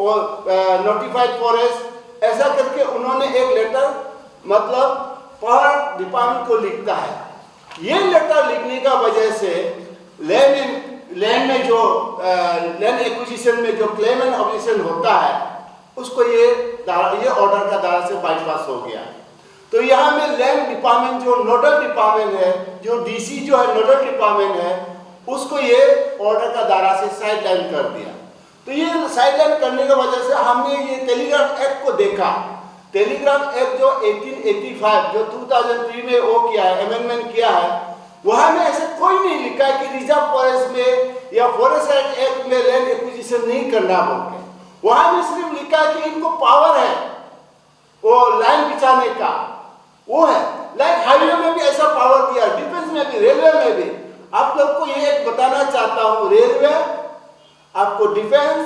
और notified forest, ऐसा करके उन्होंने एक लेटर मतलब पावर डिपार्टमेंट को लिखता है। ये लेटर लिखने का वजह से लैंड में जो लैंड एक्विजिशन में जो क्लेम एंड ऑब्जेक्शन होता है उसको ये ऑर्डर का दायरा से बाईपास हो गया। तो यहाँ में लैंड डिपार्टमेंट जो नोडल डिपार्टमेंट है, जो डीसी जो है नोडल डिपार्टमेंट है, उसको ये ऑर्डर का दायरा से साइडलाइन कर दिया। तो ये साइडलाइन करने की वजह से हमने ये टेलीग्राफ एक्ट को देखा। टेलीग्राफ एक्ट जो 1885 जो 2003 में वो किया है, अमेंडमेंट किया है, वहां में ऐसे कोई नहीं लिखा है कि रिजर्व फॉरेस्ट में या फॉरेस्ट एक्ट में लैंड एक्विजिशन नहीं करना बोल के। वहां में सिर्फ लिखा है कि इनको पावर है वो लाइन बिछाने का, वो है। लाइक हाईवे में भी ऐसा पावर दिया, डिफेंस में भी, रेलवे में भी। आप लोग को ये एक बताना चाहता हूँ, रेलवे आपको डिफेंस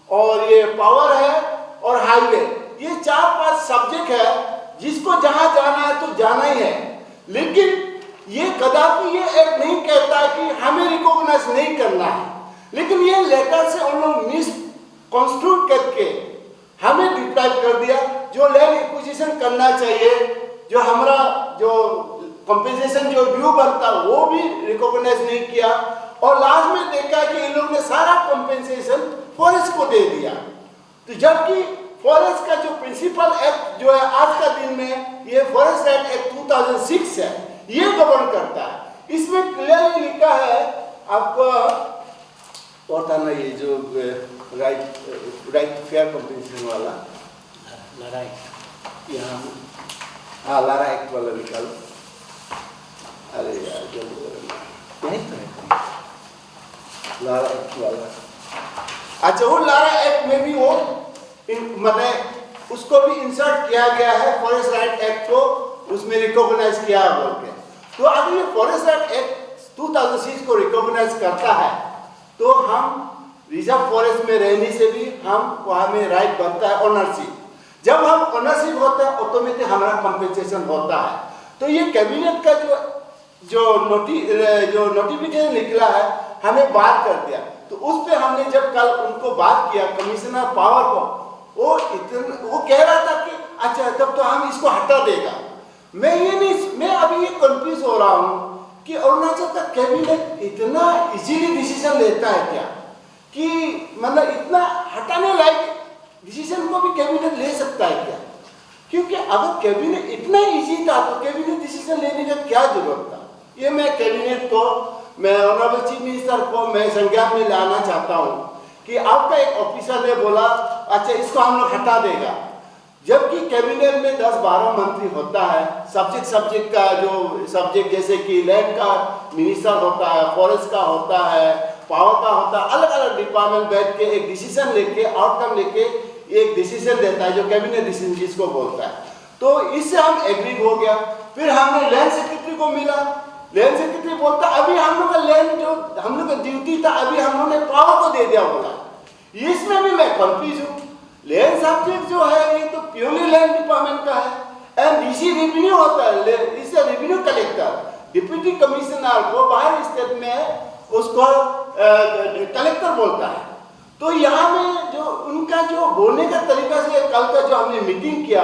और ये पावर है और हाईवे, ये 4-5 सब्जेक्ट है जिसको जहां जाना है तो जाना ही है। लेकिन ये कदापि ये एक नहीं कहता कि हमें रिकॉग्नाइज नहीं करना है। लेकिन ये लेटर से उन लोग मिसकंस्ट्रूड करके हमें डिप्राइव कर दिया। जो लैंड एक्विजिशन करना चाहिए, जो हमारा जो कंपेंसेशन जो ड्यू बनता वो भी रिकॉग्नाइज नहीं किया, और लास्ट में देखा कि इन लोगों ने सारा कंपेंसेशन फॉरेस्ट को दे दिया। तो जबकि फॉरेस्ट का जो प्रिंसिपल एक्ट जो है आज का दिन में ये फॉरेस्ट एक्ट 2006 है, ये गवर्न करता है। इसमें क्लियरली लिखा है आपको और था ना, ये जो राइट फेयर कंपेंसेशन वाला यहाँ, हाँ लारा एक्ट वाला निकालो। अरे यार जब यही तो है लारा एक्ट वाला। अच्छा, वो लारा एक्ट में भी वो मतलब उसको भी इंसर्ट किया गया है, फॉरेस्ट राइट एक्ट को उसमें रिकॉग्नाइज किया बोल के। तो अगर ये फॉरेस्ट राइट एक्ट 2006 को रिकॉग्नाइज करता है तो हम रिजर्व फॉरेस्ट में रहने से भी हम वहाँ में राइट बनता है ओनरशिप। जब हम ओनरशिप होता है ऑटोमेटिक हमारा कंपेंसेशन होता है। तो ये कैबिनेट का जो नोटिफिकेशन निकला है हमें बात कर दिया। तो उस पे हमने जब कल उनको बात किया कमिश्नर पावर को, वो कह रहा था कि अच्छा तब तो हम इसको हटा देगा। मैं अभी ये कंफ्यूज हो रहा हूँ कि अरुणाचल का कैबिनेट इतना इजीली डिसीजन लेता है क्या, कि मतलब इतना हटाने लायक डिसीजन को भी कैबिनेट ले सकता है क्या? क्योंकि अगर कैबिनेट इतना इजी था तो कैबिनेट डिसीजन लेने का क्या जरूरत था? ये मैं कैबिनेट को, मैं ऑनरेबल चीफ मिनिस्टर को मैं संज्ञान में लाना चाहता हूँ कि आपका एक ऑफिसर ने बोला अच्छा इसको हम लोग हटा देगा, जबकि कैबिनेट में 10-12 मंत्री होता है। सब्जेक्ट का जो सब्जेक्ट जैसे कि लैंड का मिनिस्टर होता है, फॉरेस्ट का होता है, पावर का होता है, अलग अलग डिपार्टमेंट बैठ के एक डिसीजन लेके आउटकम लेके एक डिसीजन देता है जो कैबिनेट डिसीजन जिसको बोलता है। तो इससे हम एग्री हो गया। फिर हमने लैंड सेक्रेटरी को मिला, लैंड सेक्रेटरी बोलता अभी हम लोग का लैंड जो हम लोग का ड्यूटी था अभी हम लोग ने पावर को दे दिया बोला। इसमें भी मैं कंफ्यूज हूँ। लैंड सब्जेक्ट जो है ये तो प्योरली लैंड डिपार्टमेंट का है एंड डीसी रेवेन्यू होता है, इससे रेवेन्यू कलेक्टर डिप्यूटी कमिश्नर को बाहर स्टेट में उसको कलेक्टर बोलता है। तो यहाँ में जो उनका जो बोलने का तरीका से कल का जो हमने मीटिंग किया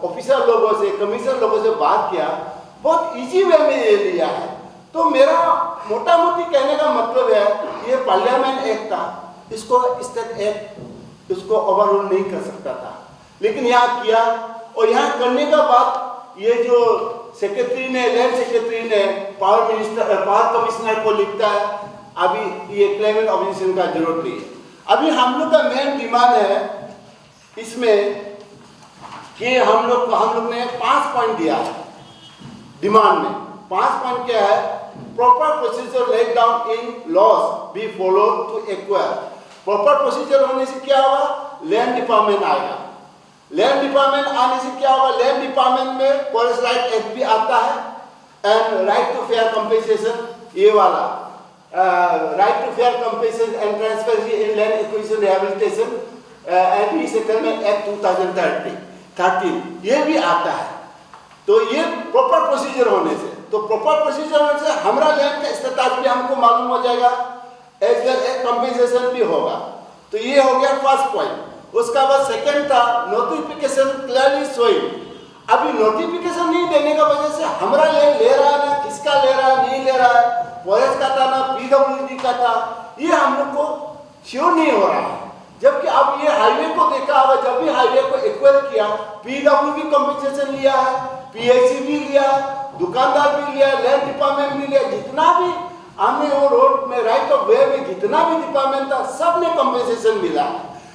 ऑफिसर लोगों से, कमिश्नर लोगों से बात किया, बहुत इजी वे में ये लिया है। तो मेरा मोटा मोटी कहने का मतलब है ये पार्लियामेंट एक्ट था, इसको स्टेट एक्ट उसको ओवररूल नहीं कर सकता था, लेकिन यहाँ किया। और यहाँ करने का बाद ये जो सेक्रेटरी ने, लैंड सेक्रेटरी ने पावर कमिश्नर को लिखता है अभी ये क्लेम एंड ऑब्जेक्शन का जरूरत नहीं है। अभी हम लोग का मेन डिमांड है इसमें कि हम लोग ने 5 पॉइंट दिया है डिमांड में। 5 पॉइंट क्या है? Proper procedure laid down in laws be follow to acquire. Proper procedure होने से क्या होगा? लैंड डिपार्टमेंट आएगा। लैंड डिपार्टमेंट आने से क्या होगा? लैंड डिपार्टमेंट में फॉरेस्ट राइट एक्ट भी आता है and right to fair compensation, ये वाला right to fair compensation and transfer in land acquisition rehabilitation and resettlement act 2013 ये भी आता है। तो ये प्रॉपर प्रोसीजर होने से, तो प्रॉपर प्रोसीजर होने से हमारा लैंड का स्टेटस भी हमको मालूम हो जाएगा, एज वेल एज कंपेंसेशन भी होगा। तो ये हो गया फर्स्ट पॉइंट। उसका बाद सेकंड था नोटिफिकेशन क्लियरली शोइंग। अभी नोटिफिकेशन नहीं देने का वजह से हमारा लैंड ले रहा है ना किसका ले रहा है नहीं ले रहा है, फॉरेस्ट का था ना पीडब्ल्यूडी का था, ये हम लोग को श्योर नहीं हो रहा है। जबकि अब ये हाईवे को देखा होगा, जब भी हाईवे को एक्वायर किया पीडब्ल्यूडी कंपनसेशन लिया है, पीएचई भी लिया, दुकानदार भी लिया, लैंड डिपार्टमेंट भी लिया, जितना भी हमने वो रोड में राइट ऑफ वे में जितना भी डिपार्टमेंट था सब ने कंपनसेशन मिला,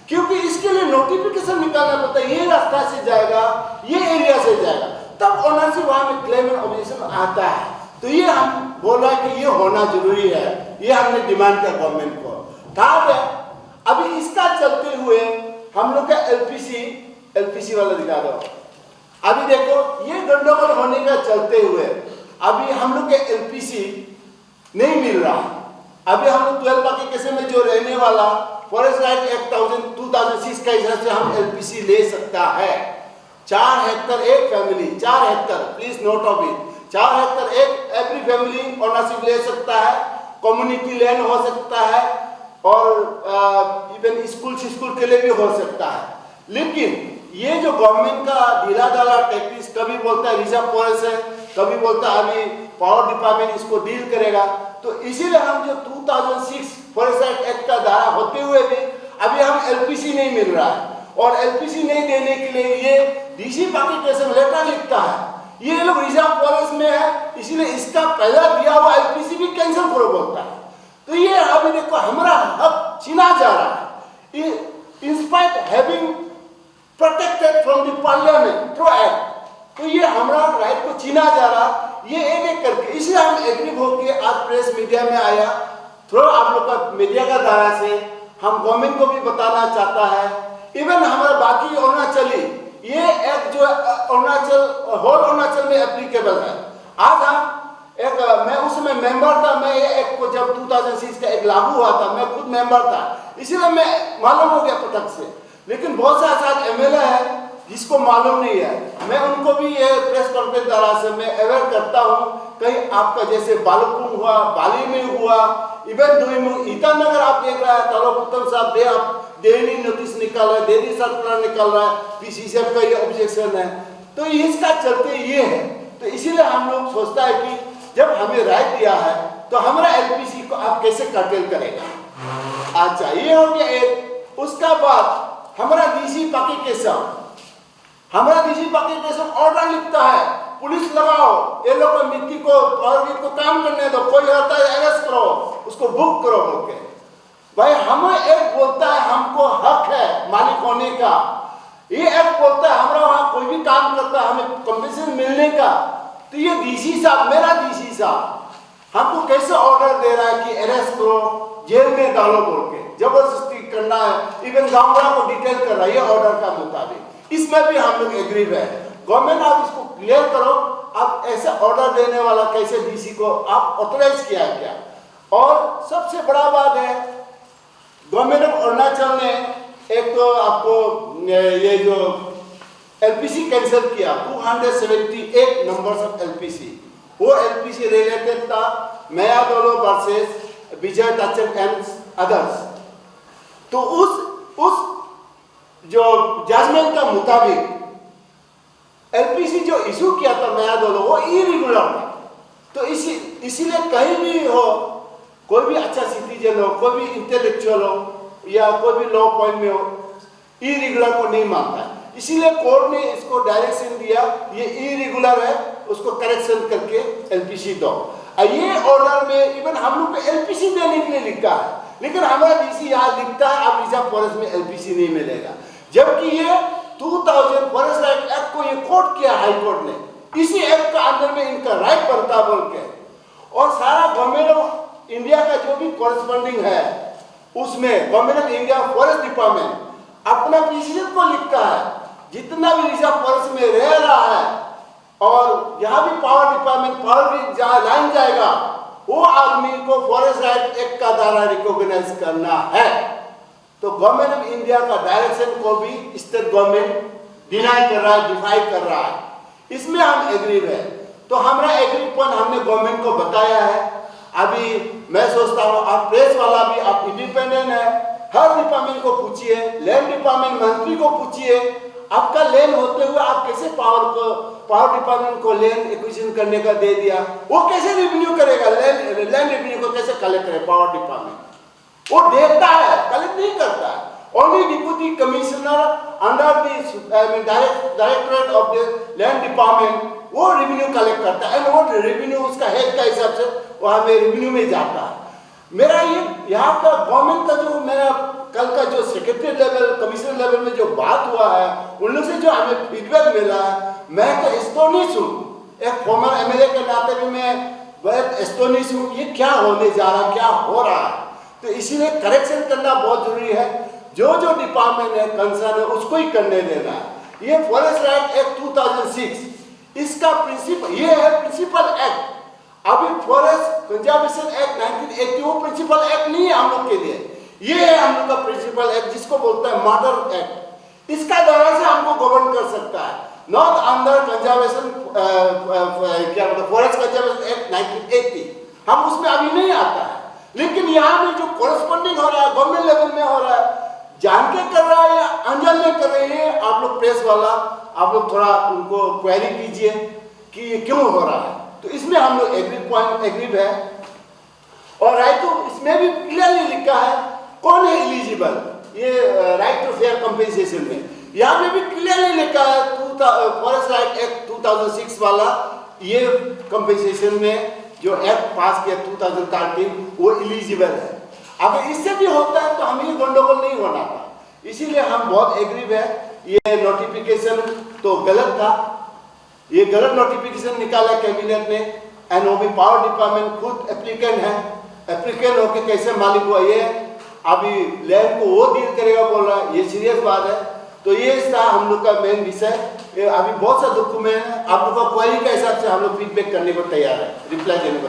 क्योंकि इसके लिए नोटिफिकेशन निकालना पड़ता है, ये रास्ता से जाएगा ये एरिया से जाएगा, तब ओनरशिप वहां में क्लेम एंड ऑब्जेक्शन आता है। तो ये हम बोल रहे हैं कि ये होना जरूरी है, ये हमने डिमांड किया गवर्नमेंट को। थर्ड है, अभी इसका चलते हुए हम लोग का एलपीसी वाला दिखा दो। अभी देखो ये गंडगोल होने का चलते हुए अभी हम लोग के एलपीसी नहीं मिल रहा। अभी हम लोग 12 पाकी कैसे में जो रहने वाला फॉरेस्ट राइट एक्ट 2006 का हिसाब से हम एलपीसी ले सकता है। 4 हेक्टर एक family, 4 Hector please note of it, 4 Hector एक एवरी फैमिली ओनरशिप ले सकता है, कम्युनिटी लैंड हो सकता है और इवन स्कूल के लिए भी हो सकता है। लेकिन ये जो गवर्नमेंट का ढीला ढाला टैक्टिक्स, कभी बोलता है रिजर्व फॉरेस्ट है, कभी बोलता है अभी पावर डिपार्टमेंट इसको डील करेगा, तो इसीलिए हम जो 2006 फॉरेस्ट एक्ट का धारा होते हुए भी अभी हम एलपीसी नहीं मिल रहा है। और एलपीसी नहीं देने के लिए ये डीसी पाकी कैसे लेटर लिखता है, ये लोग रिजर्व फॉरेस्ट में है, इसीलिए इसका पहला दिया हुआ एलपीसी भी कैंसिल करो बोलता है। तो ये अभी देखो हमारा हक छीना जा रहा है, in spite having protected from the parliament through act, तो ये हमारा राइट को छीना जा रहा, ये एक करके। इसलिए हम एग्री होकर आज प्रेस मीडिया में आया, थ्रू आप लोग का मीडिया का धारा से हम गवर्नमेंट को भी बताना चाहता है, इवन हमारा बाकी अरुणाचली ये एक जो अरुणाचल होल अरुणाचल में एप्लीकेबल है। आज हम एक मैं उसमें मेंबर था, मैं ये एक को जब 2006 का एक लागू हुआ था मैं खुद मेंबर था, इसीलिए मैं मालूम हो गया पटक से। लेकिन बहुत सारे साथ एमएलए है जिसको मालूम नहीं है, मैं उनको भी ये प्रेस कॉन्फ्रेंस द्वारा से मैं अवेयर करता हूँ। कहीं आपका जैसे बालुकुंग हुआ, बाली में हुआ, इवन दुईमुख ईटानगर आप देख रहा है, तालोक उत्तम साहब डेली नोटिस निकाल रहा है, डेली सर्कुलर निकाल रहा है, पीसीसीएफ का ये ऑब्जेक्शन है, तो इसका चलते ये है। तो इसीलिए हम लोग सोचता है कि जब हमें राइट दिया है तो हमारा एलपीसी को आप कैसे कर्टेल करेगा। अच्छा ये हो गया एक। उसका बाद हमारा डीसी पाकी केसम, हमारा डीसी पाकी केसम ऑर्डर लिखता है पुलिस लगाओ, ये लोग मिट्टी को को काम करने दो, कोई आता है अरेस्ट करो, उसको बुक करो बोल के। भाई हमें एक बोलता है हमको हक है मालिक होने का, ये एक बोलता है हमारा वहां कोई भी काम करता है हमें कंपनसेशन मिलने का, तो ये डीसी साहब, मेरा डीसी साहब हमको कैसे ऑर्डर दे रहा है कि अरेस्ट करो, जेल में डालो बोल के, जबरदस्ती करना है, इवन गांवड़ा को डिटेल कर रहा है ये ऑर्डर का मुताबिक। इसमें भी हम लोग एग्री है, गवर्नमेंट आप इसको क्लियर करो, आप ऐसे ऑर्डर देने वाला कैसे डीसी को आप ऑथराइज किया है क्या। और सबसे बड़ा बात है गवर्नमेंट ऑफ अरुणाचल ने एक तो आपको ये जो एलपीसी कैंसिल किया 278 नंबर्स ऑफ एलपीसी, वो एलपीसी रिलेटेड था मैयादोलो वर्सेस विजय ताचन एंड अदर्स। तो उस जो जजमेंट का मुताबिक एलपीसी जो इशू किया था मैयादोलो वो इरेगुलर था। तो इसीलिए कहीं भी हो, कोई भी अच्छा सिटीजन हो, कोई भी इंटेलेक्चुअल हो या कोई भी लॉ पॉइंट में हो, इरेगुलर को नहीं मानता है। इसीलिए कोर्ट ने इसको डायरेक्शन दिया ये इरेगुलर है, उसको करेक्शन करके एलपीसी दो। ये ऑर्डर में इवन हम लोग को एलपीसी देने के लिए लिखा है, लेकिन हमारा डीसी यहाँ लिखता है अब रिजर्व फॉरेस्ट में एलपीसी नहीं मिलेगा, जबकि ये 2000 फॉरेस्ट राइट एक्ट को ये कोर्ट किया हाई कोर्ट ने, इसी एक्ट का अंदर में इनका राइट बनता बोल के। और सारा गवर्नमेंट ऑफ इंडिया का जो भी कॉरेस्पॉन्डिंग है उसमें government of India forest department अपना प्रेसिडेंट को लिखता है, जितना भी रिजर्व फॉरेस्ट में रह रहा है और यहाँ भी पावर डिपार्टमेंट पावर भी जहाँ लाइन जाएगा वो आदमी को फॉरेस्ट राइट एक्ट का धारा रिकॉग्नाइज करना है। तो गवर्नमेंट ऑफ इंडिया का डायरेक्शन को भी स्टेट गवर्नमेंट डिनाई कर रहा है, डिफाई कर रहा है, इसमें हम एग्री है। तो हमारा एग्री पॉइंट हमने गवर्नमेंट को बताया है। अभी मैं सोचता हूँ आप प्रेस वाला भी आप इंडिपेंडेंट है, हर डिपार्टमेंट को पूछिए, लैंड डिपार्टमेंट मंत्री को पूछिए, आपका लैंड होते हुए आप कैसे पावर डिपार्टमेंट को लैंड एक्विजिशन करने का दे दिया, वो कैसे रिवेन्यू करेगा, लैंड रेवेन्यू को कैसे कलेक्ट करे पावर डिपार्टमेंट? वो देखता है, कलेक्ट नहीं करता है। Only deputy commissioner under the directorate of the land department वो रेवेन्यू कलेक्ट करता है, एंड वो रेवेन्यू उसका हेड का हिसाब से वहां में रेवेन्यू में जाता है। मेरा ये यहाँ का गवर्नमेंट का जो मेरा कल का जो सेक्रेटरी लेवल कमिश्नर लेवल में जो बात हुआ है, उन लोग से जो हमें फीडबैक मिला है, मैं तो एस्टोनिश हूँ। एक फॉर्मर एमएलए के नाते भी मैं बहुत एस्टोनिश हूँ, ये क्या होने जा रहा है, क्या हो रहा है। तो इसीलिए करेक्शन करना बहुत जरूरी है। जो जो डिपार्टमेंट है कंसर्न है उसको ही करने देना है। ये फॉरेस्ट राइट एक्ट 2006 इसका प्रिंसिपल, ये है प्रिंसिपल एक्ट। अभी फॉरेस्ट कंजर्वेशन एक्ट 1980 वो प्रिंसिपल एक्ट नहीं है हम लोग के लिए, ये है हम लोग का प्रिंसिपल एक्ट जिसको बोलते हैं मॉडल एक्ट। इसका द्वारा से हमको गवर्न कर सकता है, नॉट अंडर कंजर्वेशन क्या मतलब फॉरेस्ट कंजर्वेशन एक्ट 1980, हम उसमें अभी नहीं आता है। लेकिन यहाँ में जो कोरस्पॉन्डिंग हो रहा है गवर्नमेंट लेवल में हो रहा है, जान के कर रहा है या अनजान में कर रहे हैं, आप लोग प्रेस वाला आप लोग थोड़ा उनको क्वेरी कीजिए कि ये क्यों हो रहा है। तो इसमें हम लोग एग्रीव है। और राइट टू इसमें भी क्लियरली लिखा है कौन है एलिजिबल, ये राइट टू फेयर कंपेंसेशन में यहाँ में भी क्लियरली लिखा है फॉरेस्ट राइट एक्ट 2006 वाला, ये कंपेंसेशन में जो एक्ट पास किया 2013 वो एलिजिबल है। अगर इससे भी होता है तो हमें गंडगोल नहीं होना था, इसीलिए हम बहुत एग्रीव है। ये नोटिफिकेशन तो गलत था, ये गलत नोटिफिकेशन निकाला कैबिनेट ने, एंड वो भी पावर डिपार्टमेंट खुद एप्लीकेंट है, एप्लीकेंट होके कैसे मालिक हुआ, ये अभी लैंड को वो डील करेगा बोल रहा है, ये सीरियस बात है। तो ये था हम लोग का मेन विषय। अभी बहुत सा डॉक्यूमेंट है, आप लोग का क्वेरी के हिसाब से हम लोग फीडबैक करने को तैयार है, रिप्लाई देने को